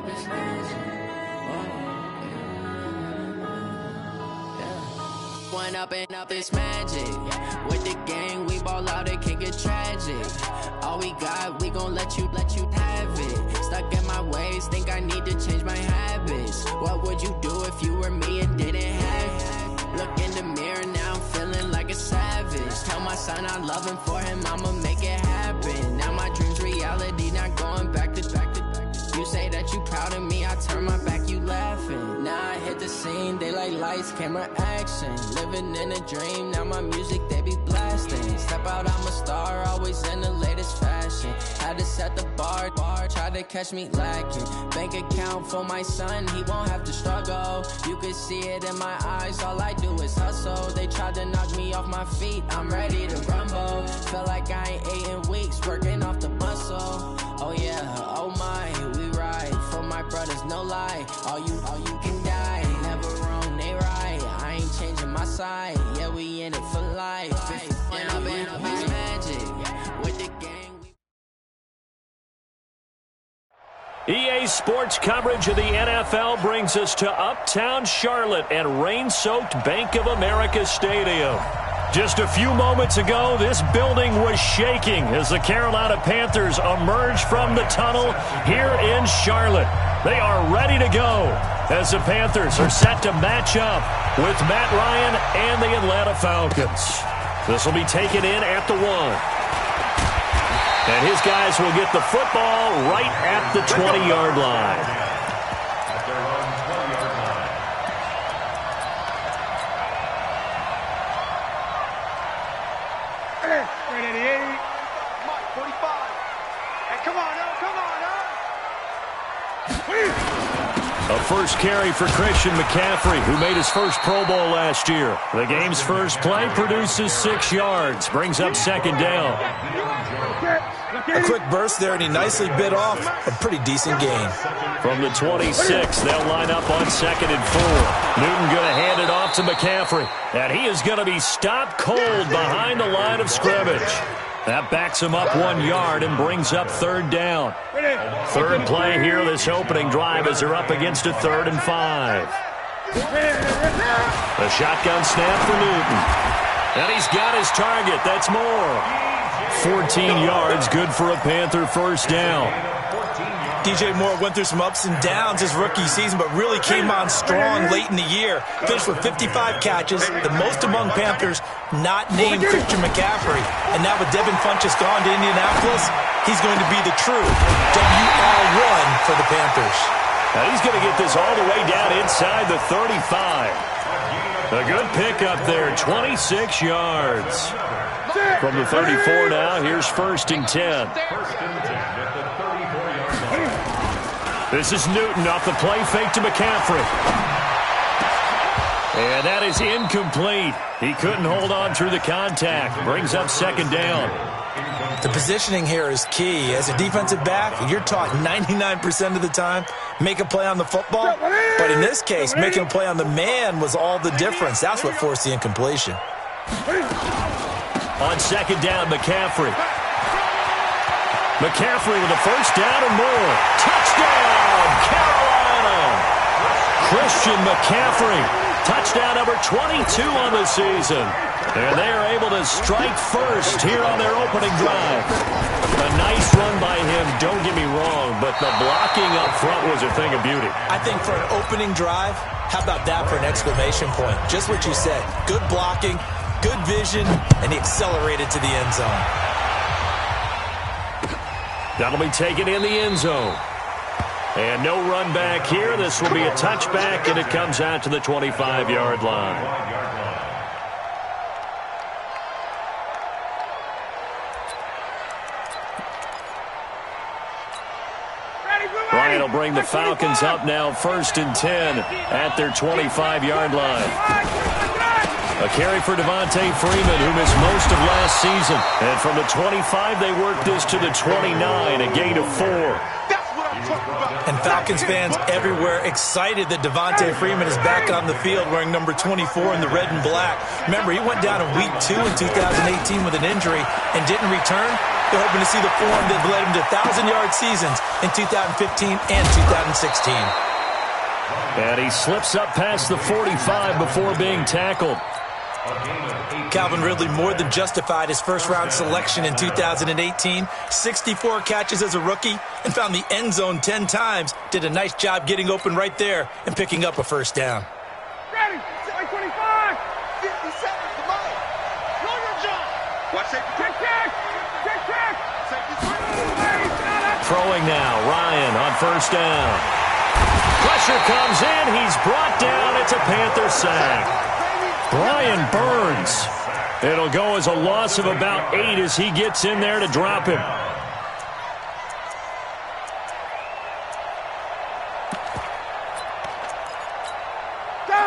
up, it's magic. One up and up, it's magic. With the gang, we ball out, it can get tragic. All we got, we gon' let you have it. Stuck in my ways, think I need to change my habits. What would you do if you were me and didn't have it? Look in the mirror, now I'm feeling like a savage. Tell my son I love him, for him I'ma make it happen. Now my dream's reality, not going back to. You say that you proud of me, I turn my back, you laughing. Now I hit the scene, they like lights, camera, action. Living in a dream, now my music, they be blasting. Step out, I'm a star, always in the latest fashion. Had to set the bar, try to catch me lacking. Bank account for my son, he won't have to struggle. You can see it in my eyes, all I do is hustle. They tried to knock me off my feet, I'm ready to rumble. Feel like I ain't ate in weeks, working off the muscle. Oh yeah, oh my, we ride for my brothers, no lie. All you can die, never wrong, they right. I ain't changing my side, yeah, we in it for life. And I've been up, it's magic with the gang. EA Sports coverage of the NFL brings us to Uptown Charlotte and rain-soaked Bank of America Stadium. Just a few moments ago, this building was shaking as the Carolina Panthers emerged from the tunnel here in Charlotte. They are ready to go as the Panthers are set to match up with Matt Ryan and the Atlanta Falcons. This will be taken in at the 1. And his guys will get the football right at the 20-yard line. A first carry for Christian McCaffrey, who made his first Pro Bowl last year. The game's first play produces 6 yards, brings up second down. A quick burst there, and he nicely bit off a pretty decent gain. From the 26, they'll line up on 2nd and 4. Newton going to hand it off to McCaffrey, and he is going to be stopped cold behind the line of scrimmage. That backs him up 1 yard and brings up 3rd down. Third play here, this opening drive, as they're up against a 3rd and 5. The shotgun snap for Newton. And he's got his target. That's more. 14 yards, good for a Panther first down. DJ Moore went through some ups and downs his rookie season, but really came on strong late in the year. Finished with 55 catches, the most among Panthers not named Christian McCaffrey. And now with Devin Funchess gone to Indianapolis, he's going to be the true WR1 for the Panthers. Now he's going to get this all the way down inside the 35. A good pickup there, 26 yards. From the 34 now, here's 1st and 10. This is Newton off the play fake to McCaffrey. And that is incomplete. He couldn't hold on through the contact. Brings up 2nd down. The positioning here is key. As a defensive back, you're taught 99% of the time, make a play on the football. But in this case, making a play on the man was all the difference. That's what forced the incompletion. On 2nd down, McCaffrey. McCaffrey with a first down and more. Touchdown, Carolina! Christian McCaffrey, touchdown number 22 on the season. And they are able to strike first here on their opening drive. A nice run by him, don't get me wrong, but the blocking up front was a thing of beauty. I think for an opening drive, how about that for an exclamation point? Just what you said. Good blocking, good vision, and he accelerated to the end zone. That'll be taken in the end zone. And no run back here. This will be a touchback, and it comes out to the 25-yard line. Ryan will bring the Falcons up now 1st and 10 at their 25-yard line. A carry for Devontae Freeman, who missed most of last season. And from the 25, they worked this to the 29, a gain of 4. And Falcons fans everywhere excited that Devontae Freeman is back on the field wearing number 24 in the red and black. Remember, he went down in week 2 in 2018 with an injury and didn't return. They're hoping to see the form that led them to 1,000-yard seasons in 2015 and 2016. And he slips up past the 45 before being tackled. Calvin Ridley more than justified his first-round selection in 2018. 64 catches as a rookie and found the end zone 10 times. Did a nice job getting open right there and picking up a first down. Ready, 25, 57, come on. Watch it. Kick. Throwing now, Ryan on first down. Pressure comes in, he's brought down, it's a Panther sack. Brian Burns. It'll go as a loss of about 8 as he gets in there to drop him.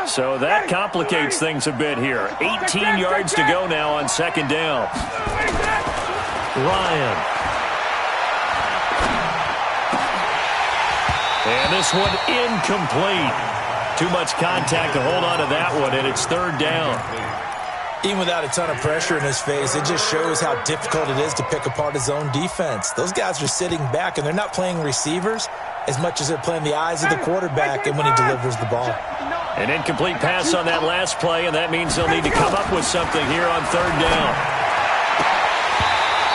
So that complicates things a bit here. 18 yards to go now on second down. Ryan. And this one incomplete. Too much contact to hold on to that one, and it's third down. Even without a ton of pressure in his face, it just shows how difficult it is to pick apart his own defense. Those guys are sitting back, and they're not playing receivers as much as they're playing the eyes of the quarterback and when he delivers the ball. An incomplete pass on that last play, and that means they'll need to come up with something here on third down.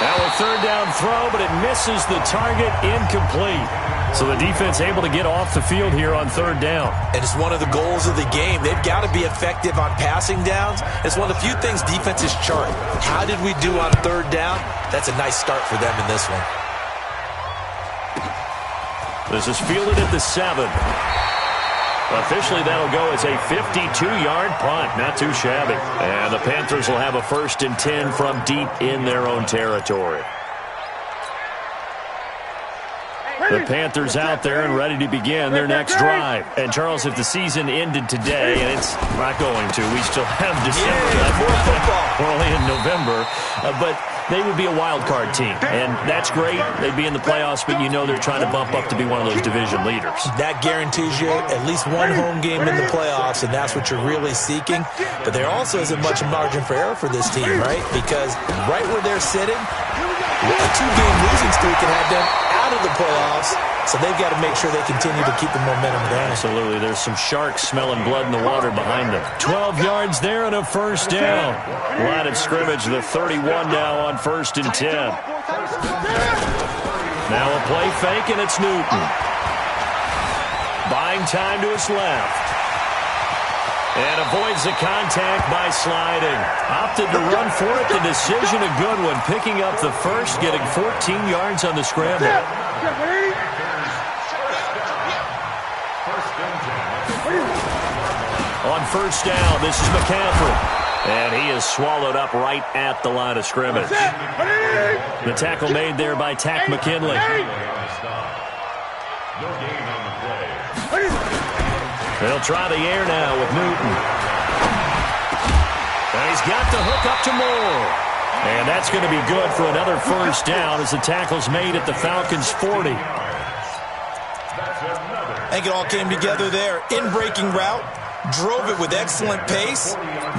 Now a third down throw, but it misses the target, incomplete. So the defense able to get off the field here on third down. And it's one of the goals of the game. They've got to be effective on passing downs. It's one of the few things defenses chart. How did we do on third down? That's a nice start for them in this one. This is fielded at the 7. Officially, that'll go as a 52-yard punt. Not too shabby. And the Panthers will have a 1st and 10 from deep in their own territory. The Panthers out there and ready to begin their next drive. And, Charles, if the season ended today, and it's not going to, we still have December. More football. We're only in November. But they would be a wild card team. And that's great. They'd be in the playoffs, but you know they're trying to bump up to be one of those division leaders. That guarantees you at least one home game in the playoffs, and that's what you're really seeking. But there also isn't much margin for error for this team, right? Because right where they're sitting, a 2-game losing streak can have them out of the playoffs, so they've got to make sure they continue to keep the momentum going. Absolutely. There's some sharks smelling blood in the water behind them. 12 yards there and a first down. Line of scrimmage, the 31 now on 1st and 10. Now a play fake, and it's Newton. Buying time to his left. And avoids the contact by sliding. Opted to run for it. The decision a good one. Picking up the first, getting 14 yards on the scramble. On first down, this is McCaffrey. And he is swallowed up right at the line of scrimmage. The tackle made there by Tack McKinley. They'll try the air now with Newton. And he's got the hook up to Moore. And that's going to be good for another first down as the tackle's made at the Falcons' 40. I think it all came together there. In-breaking route, drove it with excellent pace.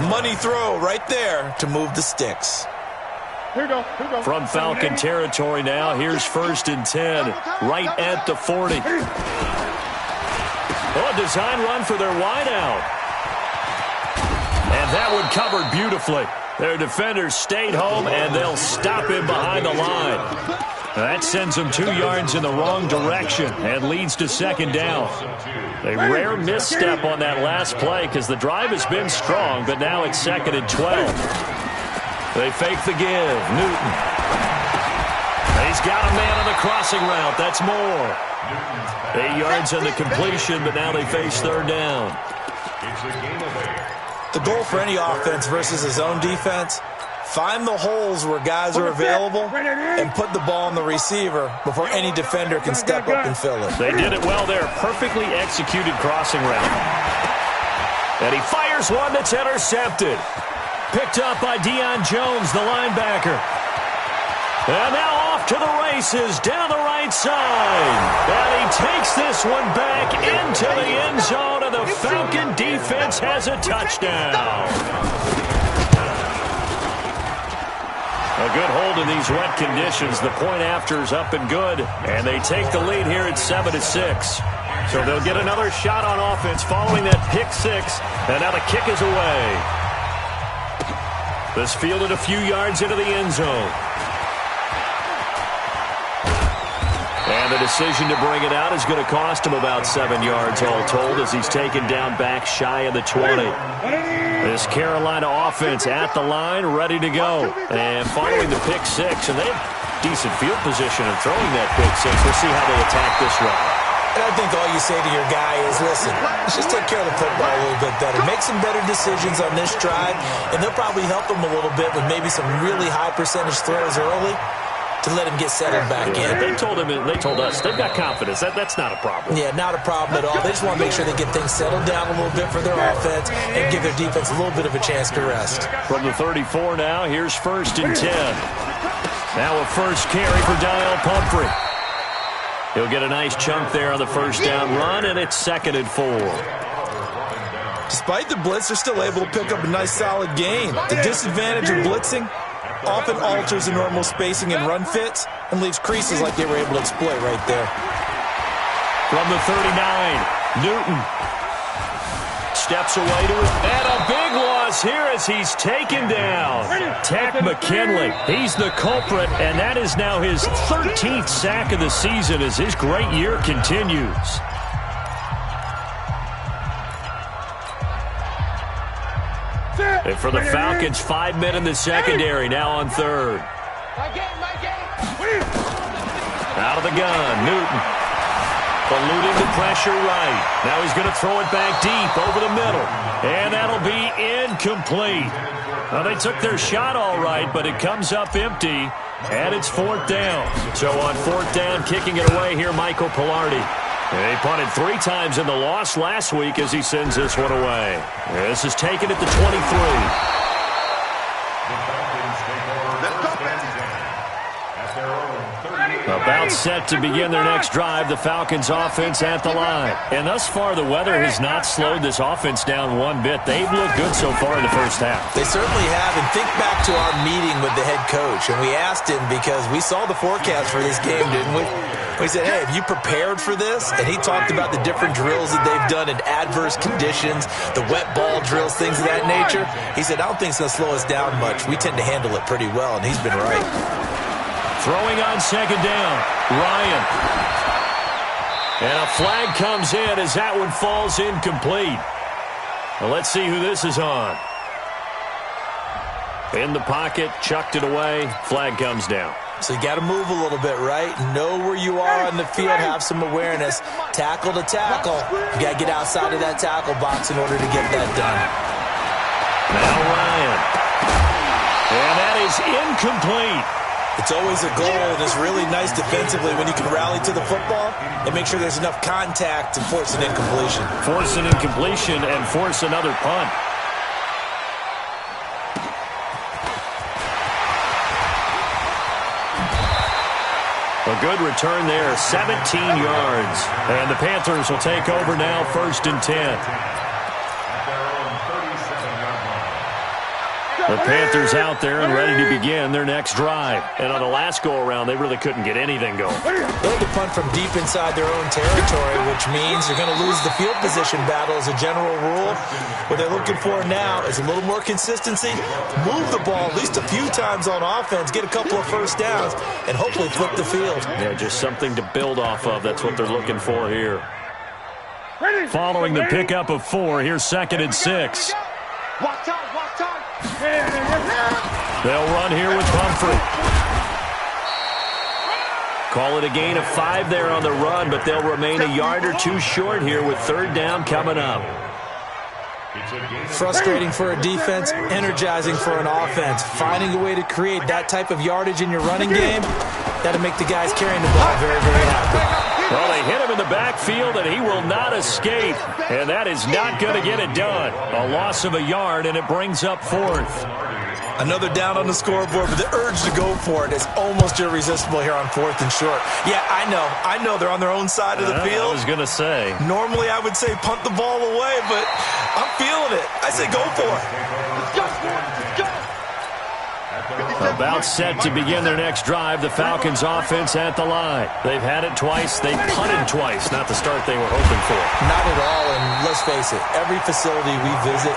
Money throw right there to move the sticks. Here we go. From Falcon territory now, here's 1st and 10, right at the 40. Oh, a design run for their wideout. And that one covered beautifully. Their defenders stayed home, and they'll stop him behind the line. That sends them 2 yards in the wrong direction and leads to second down. A rare misstep on that last play because the drive has been strong, but now it's 2nd and 12. They fake the give. Newton. He's got a man on the crossing route. That's Moore. 8 yards on the completion, but now they face third down. The goal for any offense versus his own defense, find the holes where guys are available and put the ball on the receiver before any defender can step up and fill it. They did it well there. Perfectly executed crossing route. And he fires one that's intercepted. Picked up by Deion Jones, the linebacker. And now off to the races down the right side. And he takes this one back into the end zone, and the Falcon defense has a touchdown. A good hold in these wet conditions. The point after is up and good, and they take the lead here at 7-6. So they'll get another shot on offense following that pick six, and now the kick is away. This fielded a few yards into the end zone. And the decision to bring it out is going to cost him about 7 yards all told as he's taken down back shy of the 20. This Carolina offense at the line, ready to go. And following the pick six, and they have decent field position in throwing that pick six. We'll see how they attack this round. And I think all you say to your guy is, listen, let's just take care of the football a little bit better. Make some better decisions on this drive, and they'll probably help him a little bit with maybe some really high percentage throws early to let him get settled back in. They told us, they've got confidence. That's not a problem. Yeah, not a problem at all. They just want to make sure they get things settled down a little bit for their offense and give their defense a little bit of a chance to rest. From the 34 now, here's 1st and 10. Now a first carry for Daniel Pumphrey. He'll get a nice chunk there on the first down run, and it's 2nd and 4. Despite the blitz, they're still able to pick up a nice solid gain. The disadvantage of blitzing often alters the normal spacing and run fits and leaves creases like they were able to exploit right there. From the 39, Newton steps away to it, and a big loss here as he's taken down. Takk McKinley, he's the culprit, and that is now his 13th sack of the season as his great year continues. And for the Falcons, 5 men in the secondary, now on 3rd. Out of the gun, Newton. Eluding the pressure right. Now he's going to throw it back deep over the middle. And that'll be incomplete. Well, they took their shot all right, but it comes up empty. And it's 4th down. So on 4th down, kicking it away here, Michael Pilardi. He punted 3 times in the loss last week as he sends this one away. This is taken at the 23. About set to begin their next drive, the Falcons offense at the line. And thus far, the weather has not slowed this offense down one bit. They've looked good so far in the first half. They certainly have. And think back to our meeting with the head coach. And we asked him because we saw the forecast for this game, didn't we? We said, hey, have you prepared for this? And he talked about the different drills that they've done in adverse conditions, the wet ball drills, things of that nature. He said, I don't think it's going to slow us down much. We tend to handle it pretty well, and he's been right. Throwing on 2nd down, Ryan. And a flag comes in as that one falls incomplete. Well, let's see who this is on. In the pocket, chucked it away, flag comes down. So you got to move a little bit, right? Know where you are on the field, have some awareness. Tackle to tackle. You got to get outside of that tackle box in order to get that done. Now Ryan. And that is incomplete. It's always a goal, and it's really nice defensively when you can rally to the football and make sure there's enough contact to force an incompletion. Force an incompletion and force another punt. A good return there, 17 yards. And the Panthers will take over now, 1st and 10. The Panthers out there and ready to begin their next drive. And on the last go-around, they really couldn't get anything going. They had to punt from deep inside their own territory, which means they're going to lose the field position battle as a general rule. What they're looking for now is a little more consistency, move the ball at least a few times on offense, get a couple of first downs, and hopefully flip the field. Yeah, just something to build off of. That's what they're looking for here. Following the pickup of 4, here's 2nd and 6. They'll run here with Pumphrey. Call it a gain of 5 there on the run, but they'll remain a yard or 2 short here with 3rd down coming up. Frustrating for a defense, energizing for an offense. Finding a way to create that type of yardage in your running game, that'll make the guys carrying the ball very, very happy. Well, they hit him in the backfield, and he will not escape. And that is not going to get it done. A loss of a yard, and it brings up 4th. Another down on the scoreboard, but the urge to go for it is almost irresistible here on 4th and short. Yeah, I know they're on their own side of the field. I was going to say. Normally I would say punt the ball away, but I'm feeling it. I say go for it. Let's go. About set to begin their next drive, the Falcons offense at the line. They've had it twice. They've punted twice. Not the start they were hoping for. Not at all, and let's face it, every facility we visit,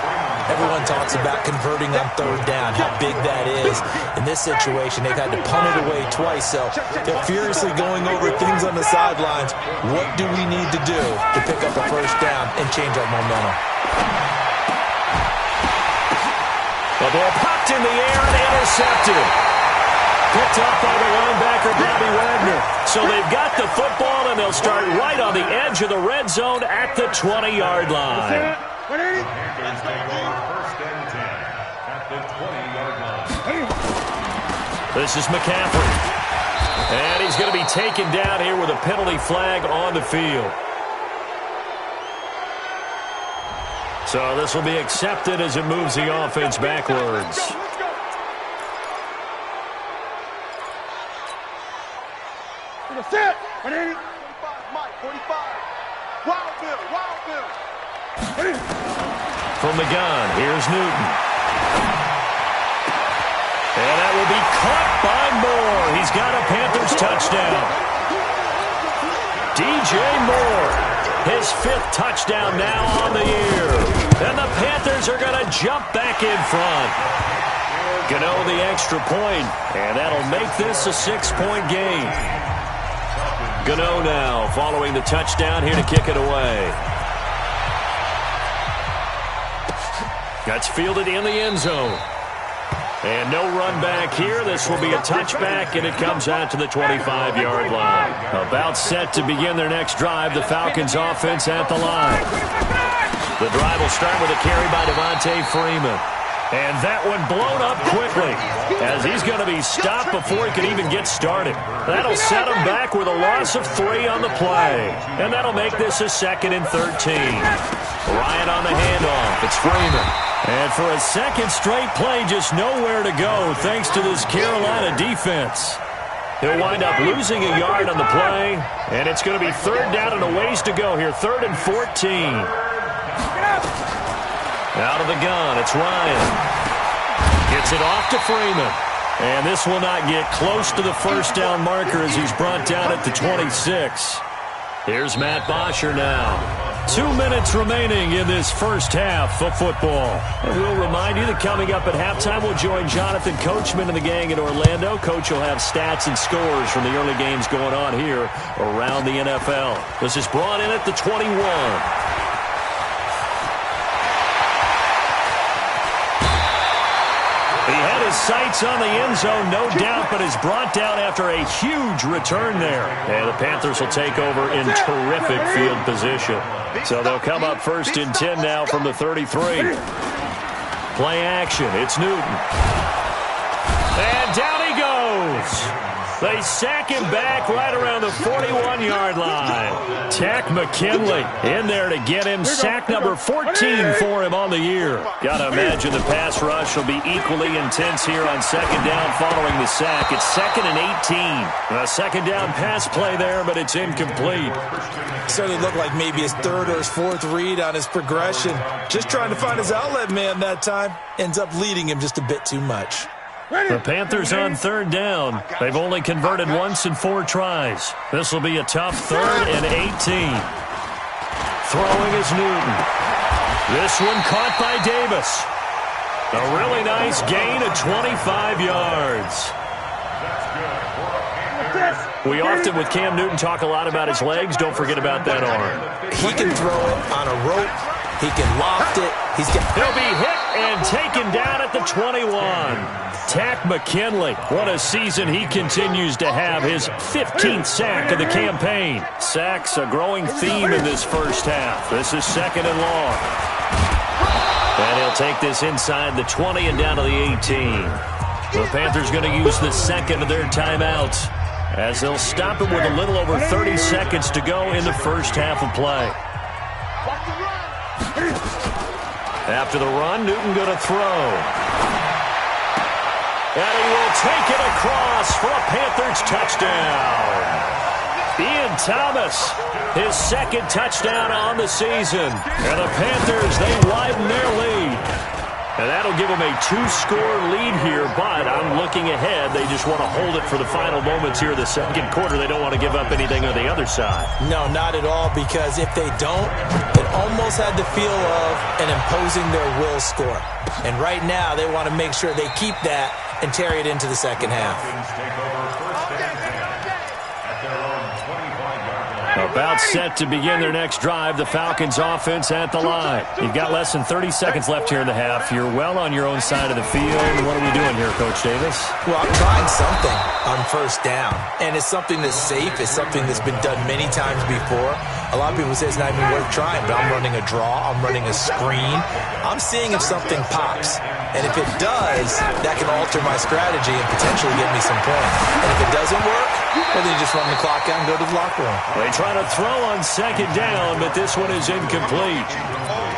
everyone talks about converting on third down, how big that is. In this situation, they've had to punt it away twice, so they're furiously going over things on the sidelines. What do we need to do to pick up a first down and change our momentum? The ball popped in the air and intercepted. Picked up by the linebacker, Bobby Wagner. So they've got the football, and they'll start right on the edge of the red zone at the 20-yard line. This is McCaffrey. And he's going to be taken down here with a penalty flag on the field. So this will be accepted as it moves the offense backwards. Sit. 45, Mike, 45. Wild Bill. From the gun, here's Newton. And that will be caught by Moore. He's got a Panthers touchdown. DJ Moore, his 5th touchdown now on the year. And the Panthers are going to jump back in front. Gano the extra point, and that'll make this a 6-point game. Gano now following the touchdown here to kick it away. That's fielded in the end zone. And no run back here. This will be a touchback, and it comes out to the 25-yard line. About set to begin their next drive, the Falcons offense at the line. The drive will start with a carry by Devontae Freeman. And that one blown up quickly as he's going to be stopped before he can even get started. That'll set him back with a loss of 3 on the play. And that'll make this a 2nd and 13. Ryan on the handoff. It's Freeman. And for a second straight play, just nowhere to go thanks to this Carolina defense. He'll wind up losing a yard on the play. And it's going to be 3rd down and a ways to go here. 3rd and 14. Out of the gun, it's Ryan. Gets it off to Freeman. And this will not get close to the first down marker as he's brought down at the 26. Here's Matt Bosher now. 2 minutes remaining in this first half of football. And we'll remind you that coming up at halftime, we'll join Jonathan Coachman and the gang in Orlando. Coach will have stats and scores from the early games going on here around the NFL. This is brought in at the 21. He had his sights on the end zone, no doubt, but is brought down after a huge return there. And the Panthers will take over in terrific field position. So they'll come up 1st and 10 now from the 33. Play action. It's Newton. And down he goes. They sack him back right around the 41-yard line. Tack McKinley in there to get him. Sack number 14 for him on the year. Got to imagine the pass rush will be equally intense here on 2nd down following the sack. It's 2nd and 18. A 2nd down pass play there, but it's incomplete. Certainly looked like maybe his 3rd or his 4th read on his progression. Just trying to find his outlet man that time. Ends up leading him just a bit too much. The Panthers on 3rd down. They've only converted once in 4 tries. This will be a tough 3rd and 18. Throwing is Newton. This one caught by Davis. A really nice gain of 25 yards. We often, with Cam Newton, talk a lot about his legs. Don't forget about that arm. He can throw it on a rope. He can loft it. He'll be hit and taken down at the 21. Tack McKinley. What a season he continues to have. His 15th sack of the campaign. Sacks a growing theme in this first half. This is 2nd and long. And he'll take this inside the 20 and down to the 18. The Panthers going to use the 2nd of their timeouts as they'll stop him with a little over 30 seconds to go in the first half of play. After the run, Newton going to throw. And he will take it across for a Panthers touchdown. Ian Thomas, his 2nd touchdown on the season. And the Panthers, they widen their lead. And that'll give them a 2-score lead here, but I'm looking ahead. They just want to hold it for the final moments here of the second quarter. They don't want to give up anything on the other side. No, not at all, because if they don't, it almost had the feel of an imposing their will score. And right now, they want to make sure they keep that and carry it into the second half. About set to begin their next drive. The Falcons offense at the line. You've got less than 30 seconds left here in the half. You're well on your own side of the field. What are we doing here, Coach Davis? Well, I'm trying something on first down. And it's something that's safe. It's something that's been done many times before. A lot of people say it's not even worth trying, but I'm running a draw. I'm running a screen. I'm seeing if something pops. And if it does, that can alter my strategy and potentially get me some points. And if it doesn't work, well, then you just run the clock out and go to the locker room. They try to throw on second down, but this one is incomplete.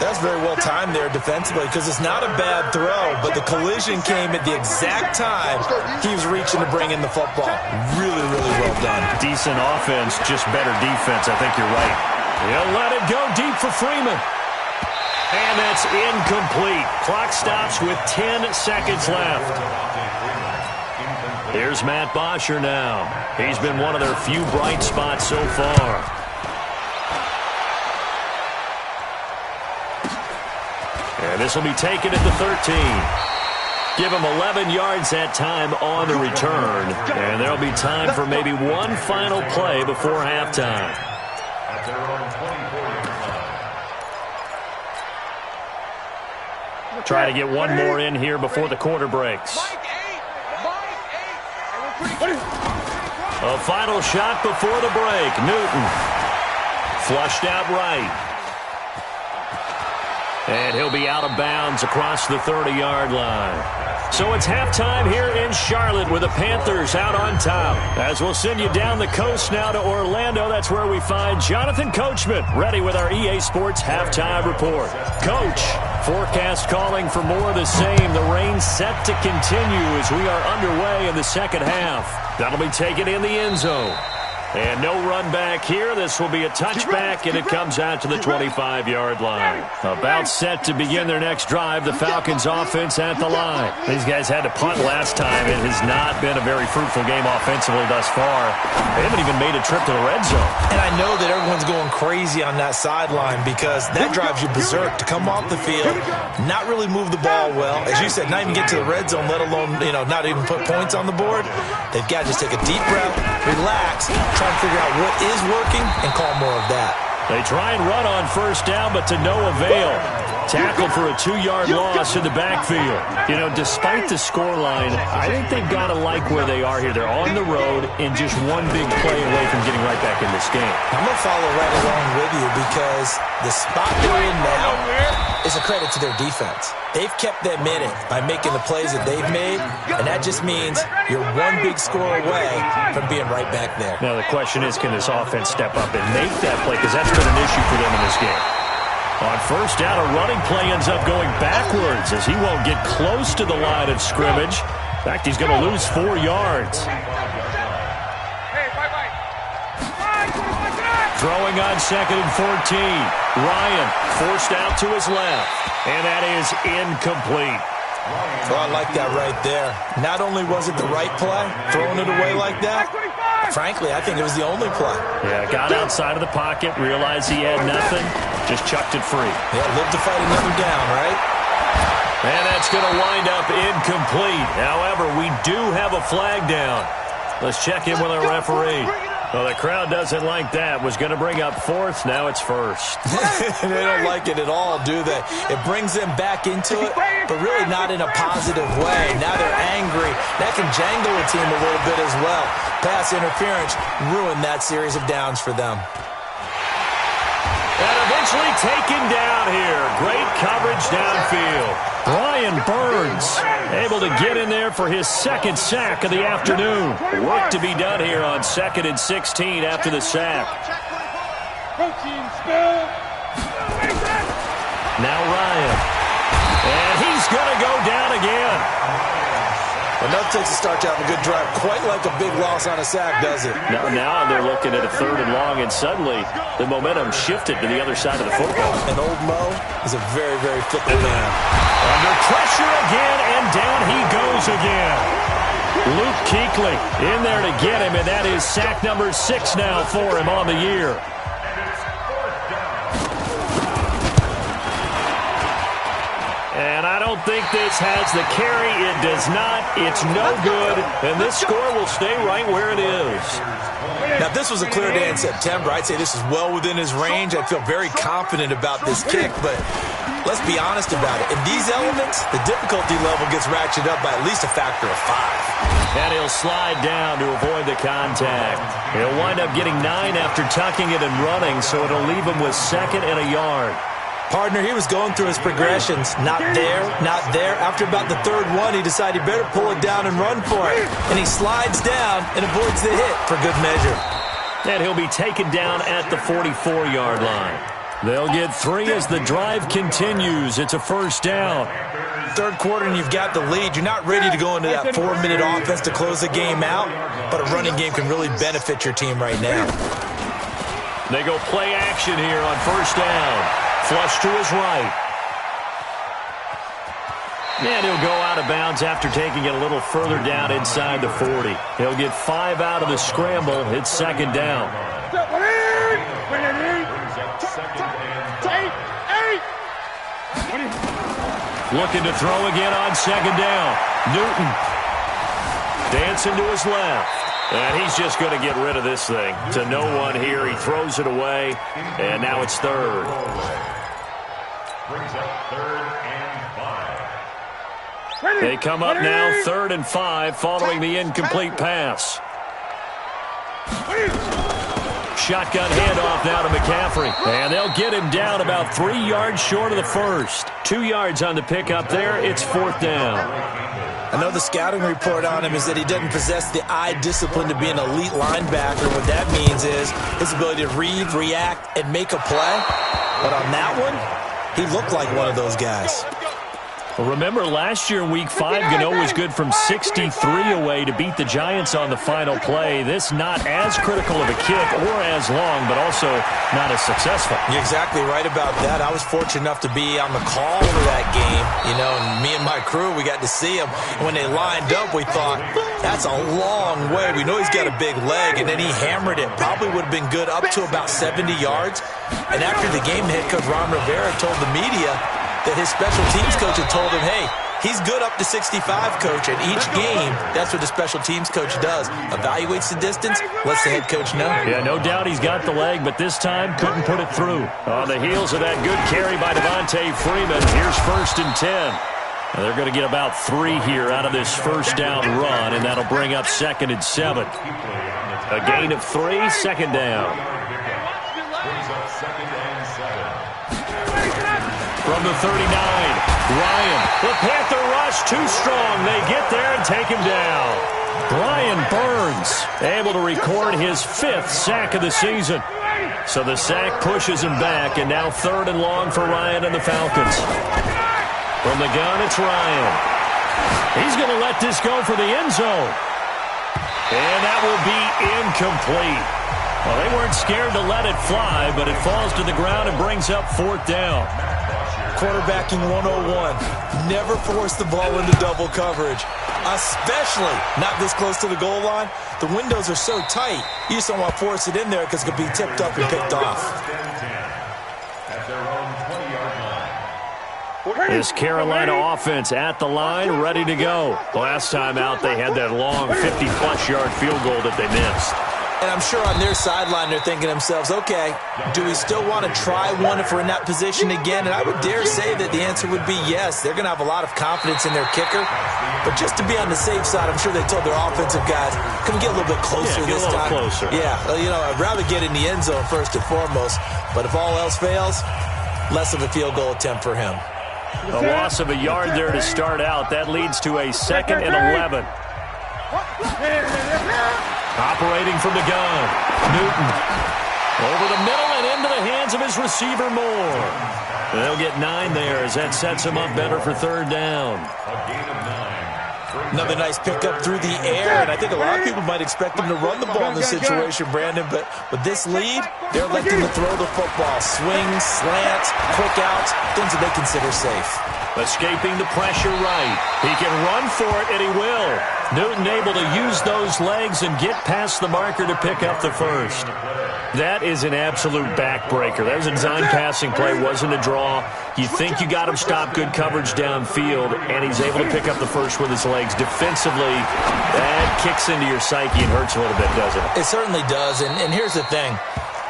That's very well timed there defensively, because it's not a bad throw, but the collision came at the exact time he was reaching to bring in the football. Really, really well done. Decent offense, just better defense. I think you're right. He'll let it go deep for Freeman. And that's incomplete. Clock stops with 10 seconds left. Here's Matt Bosher now. He's been one of their few bright spots so far. And this will be taken at the 13. Give him 11 yards that time on the return. And there'll be time for maybe one final play before halftime. Try to get one more in here before the quarter breaks. A final shot before the break. Newton flushed out right. And he'll be out of bounds across the 30-yard line. So it's halftime here in Charlotte with the Panthers out on top. As we'll send you down the coast now to Orlando, that's where we find Jonathan Coachman ready with our EA Sports halftime report. Coach, forecast calling for more of the same. The rain set to continue as we are underway in the second half. That'll be taken in the end zone. And no run back here. This will be a touchback, and it comes out to the 25-yard line. About set to begin their next drive, the Falcons offense at the line. These guys had to punt last time. It has not been a very fruitful game offensively thus far. They haven't even made a trip to the red zone. And I know that everyone's going crazy on that sideline because that drives you berserk to come off the field, not really move the ball well. As you said, not even get to the red zone, let alone, not even put points on the board. They've got to just take a deep breath, relax, try and figure out what is working and call more of that. They try and run on first down, but to no avail. Tackled for a 2-yard loss in the backfield. Despite the scoreline, I think they've got to like where they are here. They're on the road and just one big play away from getting right back in this game. I'm going to follow right along with you because the spot they're in now is a credit to their defense. They've kept them in it by making the plays that they've made, and that just means you're one big score away from being right back there. Now the question is, can this offense step up and make that play? Because that's been an issue for them in this game. On first down, a running play ends up going backwards as he won't get close to the line of scrimmage. In fact, he's going to lose 4 yards. Throwing on second and 14. Ryan forced out to his left. And that is incomplete. Well, I like that right there. Not only was it the right play, throwing it away like that, frankly, I think it was the only play. Yeah, got outside of the pocket, realized he had nothing, just chucked it free. Yeah, live to fight another down, right? And that's going to wind up incomplete. However, we do have a flag down. Let's check in with our referee. Well, the crowd doesn't like that. Was going to bring up fourth. Now it's first. They don't like it at all, do they? It brings them back into it, but really not in a positive way. Now they're angry. That can jangle a team a little bit as well. Pass interference ruined that series of downs for them. And eventually taken down here. Great coverage downfield. Brian Burns able to get in there for his second sack of the afternoon. Work to be done here on 2nd and 16 after the sack. Now Ryan. And he's going to go down again. Enough takes to start to have a good drive. Quite like a big loss on a sack, does it? Now they're looking at a 3rd and long, and suddenly the momentum shifted to the other side of the football. And old Mo is a very, very fickle man. Under pressure again, and down he goes again. Luke Kuechly in there to get him, and that is sack number 6 now for him on the year. And I don't think this has the carry. It does not. It's no good. And this score will stay right where it is. Now, if this was a clear day in September, I'd say this is well within his range. I feel very confident about this kick, but let's be honest about it. In these elements, the difficulty level gets ratcheted up by at least a factor of 5. And he'll slide down to avoid the contact. He'll wind up getting 9 after tucking it and running, so it'll leave him with 2nd and a yard. Partner, he was going through his progressions. Not there, not there. After about the 3rd one, he decided he better pull it down and run for it. And he slides down and avoids the hit for good measure. And he'll be taken down at the 44-yard line. They'll get 3 as the drive continues. It's a 1st down. 3rd quarter and you've got the lead. You're not ready to go into that 4-minute offense to close the game out, but a running game can really benefit your team right now. They go play action here on 1st down. Flush to his right. And he'll go out of bounds after taking it a little further down inside the 40. He'll get 5 out of the scramble. It's 2nd down. Looking to throw again on 2nd down. Newton dancing to his left. And he's just going to get rid of this thing. To no one here. He throws it away. And now it's 3rd. Brings up 3rd and 5. They come up now 3rd and 5 following the incomplete pass. Shotgun handoff now to McCaffrey. And they'll get him down about 3 yards short of the 1st. 2 yards on the pickup there. It's 4th down. I know the scouting report on him is that he doesn't possess the eye discipline to be an elite linebacker. What that means is his ability to read, react, and make a play. But on that one, he looked like one of those guys. Well, remember, last year in Week 5, Gano was good from 63 away to beat the Giants on the final play. This not as critical of a kick or as long, but also not as successful. You're exactly right about that. I was fortunate enough to be on the call for that game. You know, and me and my crew, we got to see him. And when they lined up, we thought, that's a long way. We know he's got a big leg, and then he hammered it. Probably would have been good up to about 70 yards. And after the game, head coach Ron Rivera told the media that his special teams coach had told him, hey, he's good up to 65, coach. And each game, that's what the special teams coach does. Evaluates the distance, lets the head coach know. Yeah, no doubt he's got the leg, but this time couldn't put it through. On the heels of that good carry by Devontae Freeman, here's 1st and 10. And they're going to get about 3 here out of this 1st down run, and that'll bring up 2nd and 7. A gain of 3, 2nd down. From the 39, Ryan. The Panther rush too strong. They get there and take him down. Brian Burns able to record his 5th sack of the season. So the sack pushes him back, and now 3rd and long for Ryan and the Falcons. From the gun, it's Ryan. He's going to let this go for the end zone. And that will be incomplete. Well, they weren't scared to let it fly, but it falls to the ground and brings up 4th down. Quarterbacking 101. Never force the ball into double coverage, especially not this close to the goal line. The windows are so tight, you just don't want to force it in there because it could be tipped up and picked off. This Carolina offense at the line, ready to go. Last time out, they had that long 50-plus yard field goal that they missed. And I'm sure on their sideline they're thinking to themselves, okay, do we still want to try one if we're in that position again? And I would dare say that the answer would be yes. They're going to have a lot of confidence in their kicker. But just to be on the safe side, I'm sure they told their offensive guys, can we get a little bit closer this time? Closer. Yeah, you know, I'd rather get in the end zone first and foremost. But if all else fails, less of a field goal attempt for him. A loss of a yard there to start out. That leads to a 2nd and 11. Operating from the gun, Newton. Over the middle and into the hands of his receiver, Moore. They'll get 9 there as that sets him up better for 3rd down. Another nice pickup through the air, and I think a lot of people might expect them to run the ball in this situation, Brandon, but with this lead, they're electing to throw the football. Swings, slants, quick outs, things that they consider safe. Escaping the pressure right. He can run for it, and he will. Newton able to use those legs and get past the marker to pick up the first. That is an absolute backbreaker. That was a design passing play, wasn't a draw. You think you got him stopped, good coverage downfield, and he's able to pick up the first with his legs. Defensively, that kicks into your psyche and hurts a little bit, doesn't it? It certainly does, and here's the thing.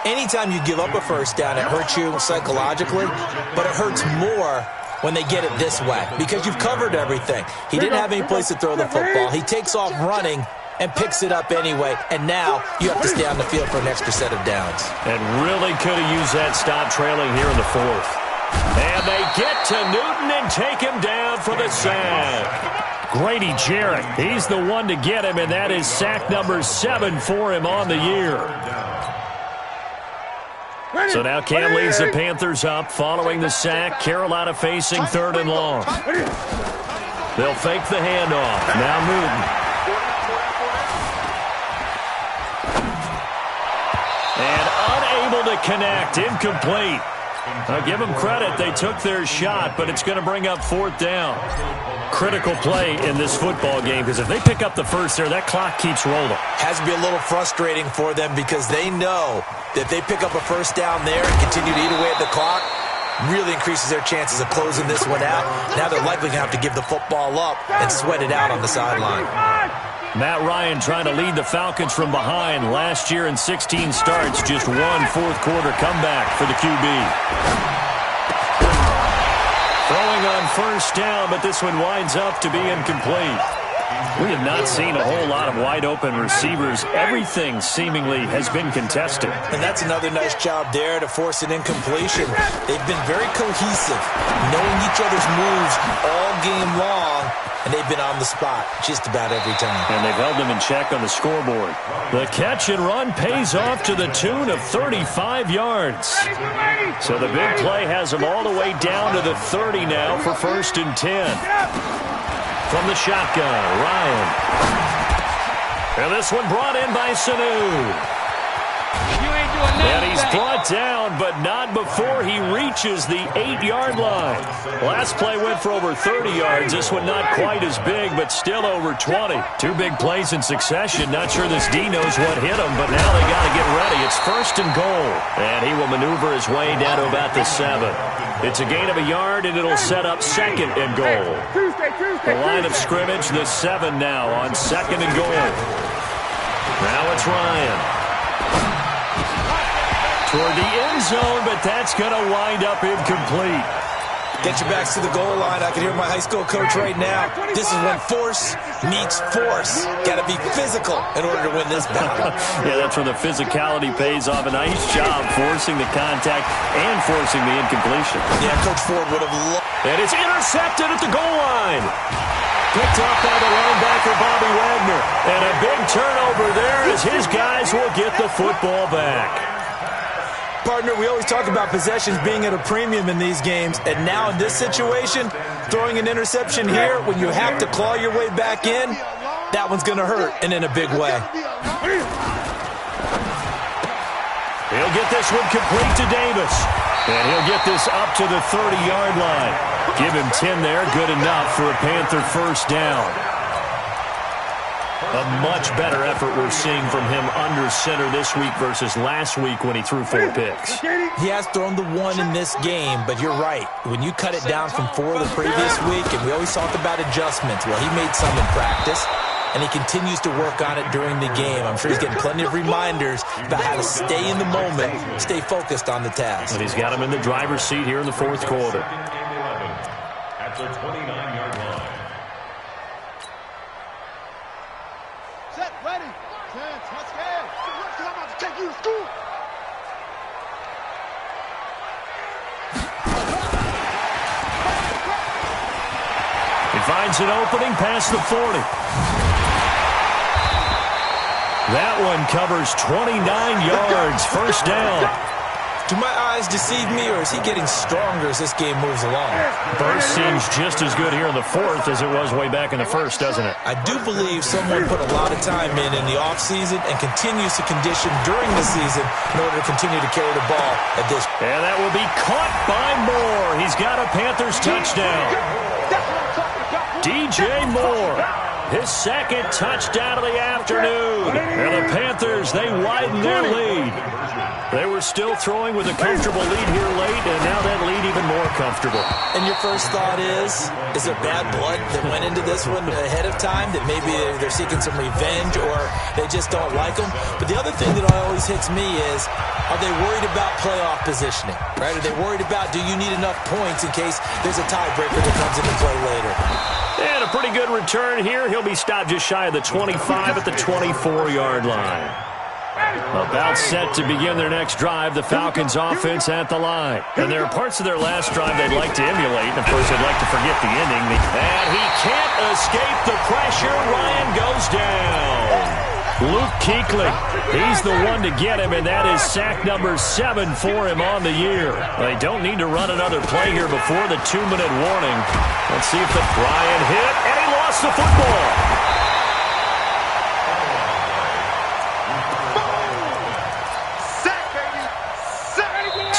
Anytime you give up a first down, it hurts you psychologically, but it hurts more when they get it this way because you've covered everything. He didn't have any place to throw the football. He takes off running and picks it up anyway, and now you have to stay on the field for an extra set of downs. And really could have used that stop trailing here in the fourth. And they get to Newton and take him down for the sack. Grady Jarrett, he's the one to get him, and that is sack number 7 for him on the year. So now Cam leads the Panthers up following the sack. Carolina facing 3rd and long. They'll fake the handoff. Now Newton. And unable to connect. Incomplete. I'll give them credit. They took their shot, but it's going to bring up 4th down. Critical play in this football game because if they pick up the first there, that clock keeps rolling. Has to be a little frustrating for them because they know that if they pick up a first down there and continue to eat away at the clock, really increases their chances of closing this one out. Now they're likely going to have to give the football up and sweat it out on the sideline. Matt Ryan trying to lead the Falcons from behind. Last year in 16 starts, just one fourth-quarter comeback for the QB. Throwing on first down, but this one winds up to be incomplete. We have not seen a whole lot of wide-open receivers. Everything seemingly has been contested. And that's another nice job there to force an incompletion. They've been very cohesive, knowing each other's moves all game long, and they've been on the spot just about every time. And they've held them in check on the scoreboard. The catch and run pays off to the tune of 35 yards. So the big play has them all the way down to the 30 now for 1st and 10. From the shotgun, Ryan. And this one brought in by Sanu. And he's brought down, but not before he reaches the 8-yard line. Last play went for over 30 yards. This one not quite as big, but still over 20. 2 big plays in succession. Not sure this D knows what hit him, but now they got to get ready. It's 1st and goal. And he will maneuver his way down to about the 7. It's a gain of a yard, and it'll set up 2nd and goal. The line of scrimmage, the 7 now on 2nd and goal. Now it's Ryan. Toward the end zone, but that's going to wind up incomplete. Get your backs to the goal line. I can hear my high school coach right now. This is when force meets force. Got to be physical in order to win this battle. Yeah, that's where the physicality pays off. A nice job forcing the contact and forcing the incompletion. Yeah, Coach Ford would have loved. And it's intercepted at the goal line. Picked up by the linebacker, Bobby Wagner. And a big turnover there as his guys will get the football back. Partner, we always talk about possessions being at a premium in these games, and now in this situation, throwing an interception here when you have to claw your way back in, that one's going to hurt, and in a big way. He'll get this one complete to Davis, and he'll get this up to the 30-yard line. Give him 10 there, good enough for a Panther first down. A much better effort we're seeing from him under center this week versus last week when he threw 4 picks. He has thrown the 1 in this game, but you're right. When you cut it down from 4 the previous week, and we always talk about adjustments, well, he made some in practice, and he continues to work on it during the game. I'm sure he's getting plenty of reminders about how to stay in the moment, stay focused on the task. And he's got him in the driver's seat here in the 4th quarter. At the 29-yard line. Set, ready. 10, touchdown. I'm about to take you to school. He finds an opening past the 40. That one covers 29 yards. First down. Do my eyes deceive me, or is he getting stronger as this game moves along? Burst seems just as good here in the fourth as it was way back in the first, doesn't it? I do believe someone put a lot of time in the offseason and continues to condition during the season in order to continue to carry the ball at this. And that will be caught by Moore. He's got a Panthers touchdown. DJ Moore, his second touchdown of the afternoon. And the Panthers, they widen their lead. They were still throwing with a comfortable lead here late, and now that lead even more comfortable. And your first thought is there bad blood that went into this one ahead of time, that maybe they're seeking some revenge or they just don't like them? But the other thing that always hits me is, are they worried about playoff positioning? Right? Are they worried about, do you need enough points in case there's a tiebreaker that comes into play later? And a pretty good return here. He'll be stopped just shy of the 25 at the 24-yard line. About set to begin their next drive, the Falcons offense at the line. And there are parts of their last drive they'd like to emulate. And, of course, they'd like to forget the ending. And he can't escape the pressure. Ryan goes down. Luke Kuechly, he's the one to get him, and that is sack number 7 for him on the year. They don't need to run another play here before the 2-minute warning. Let's see if the Bryant hit, and he lost the football.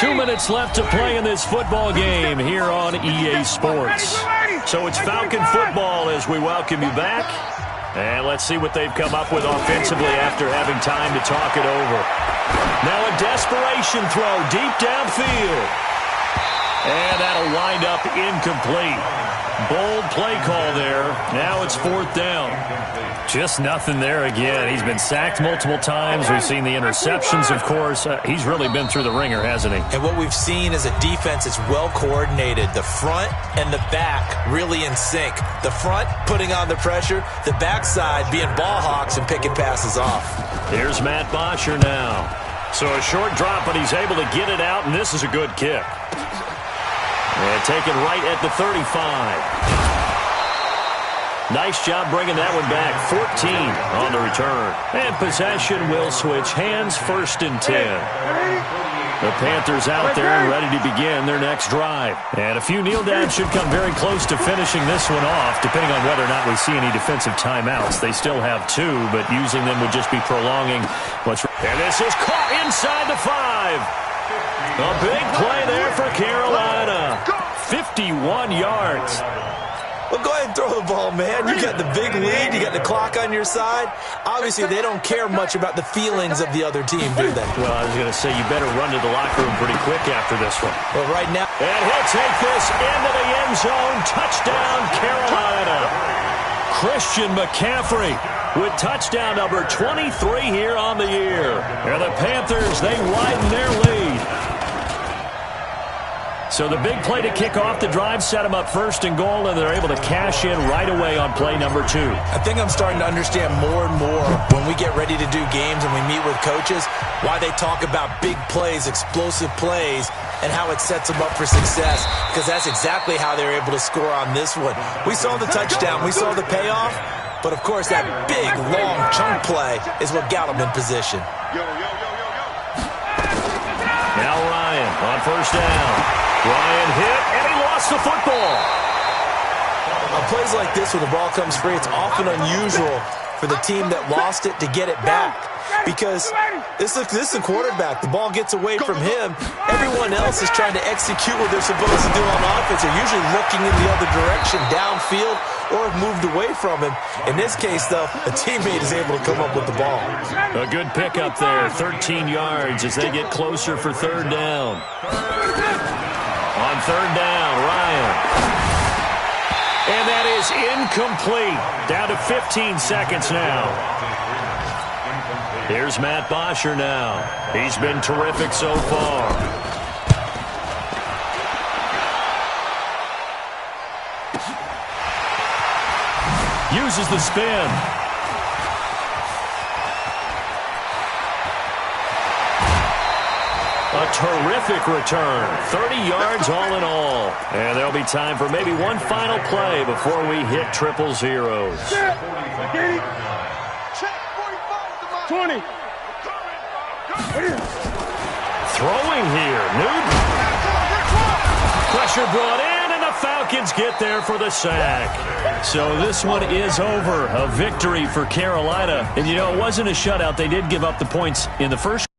2 minutes left to play in this football game here on EA Sports. So it's Falcon football as we welcome you back. And let's see what they've come up with offensively after having time to talk it over. Now a desperation throw deep downfield. And that'll wind up incomplete. Bold play call there. Now it's 4th down. Just nothing there again. He's been sacked multiple times. We've seen the interceptions, of course. He's really been through the ringer, hasn't he? And what we've seen is a defense that's well coordinated. The front and the back really in sync. The front putting on the pressure. The backside being ball hawks and picking passes off. Here's Matt Bosher now. So a short drop, but he's able to get it out, and this is a good kick. And taken right at the 35. Nice job bringing that one back. 14 on the return. And possession will switch hands, 1st and 10. The Panthers out there and ready to begin their next drive. And a few kneel downs should come very close to finishing this one off, depending on whether or not we see any defensive timeouts. They still have 2, but using them would just be prolonging what's... And this is caught inside the 5. A big play there for Carolina. 51 yards. Well, go ahead and throw the ball, man. You got the big lead. You got the clock on your side. Obviously, they don't care much about the feelings of the other team, do they? Well, I was going to say you better run to the locker room pretty quick after this one. Well, right now. And he'll take this into the end zone. Touchdown, Carolina. Christian McCaffrey with touchdown number 23 here on the year. And the Panthers, they widen their lead. So the big play to kick off the drive set them up 1st and goal, and they're able to cash in right away on play number 2. I think I'm starting to understand more and more when we get ready to do games and we meet with coaches why they talk about big plays, explosive plays, and how it sets them up for success, because that's exactly how they're able to score on this one. We saw the touchdown. We saw the payoff. But, of course, that big, long chunk play is what got them in position. Now Ryan on 1st down. Ryan hit, and he lost the football. On plays like this, when the ball comes free, it's often unusual for the team that lost it to get it back. Because this is the quarterback. The ball gets away from him. Everyone else is trying to execute what they're supposed to do on offense. They're usually looking in the other direction, downfield, or have moved away from him. In this case, though, a teammate is able to come up with the ball. A good pickup there, 13 yards as they get closer for 3rd down. On 3rd down, Ryan. And that is incomplete. Down to 15 seconds now. Here's Matt Bosher now. He's been terrific so far. Uses the spin. A terrific return. 30 yards all in all. And there'll be time for maybe one final play before we hit 000. 20. throwing here. Newton. Pressure brought in, and the Falcons get there for the sack. So this one is over. A victory for Carolina. And, you know, it wasn't a shutout. They did give up the points in the first.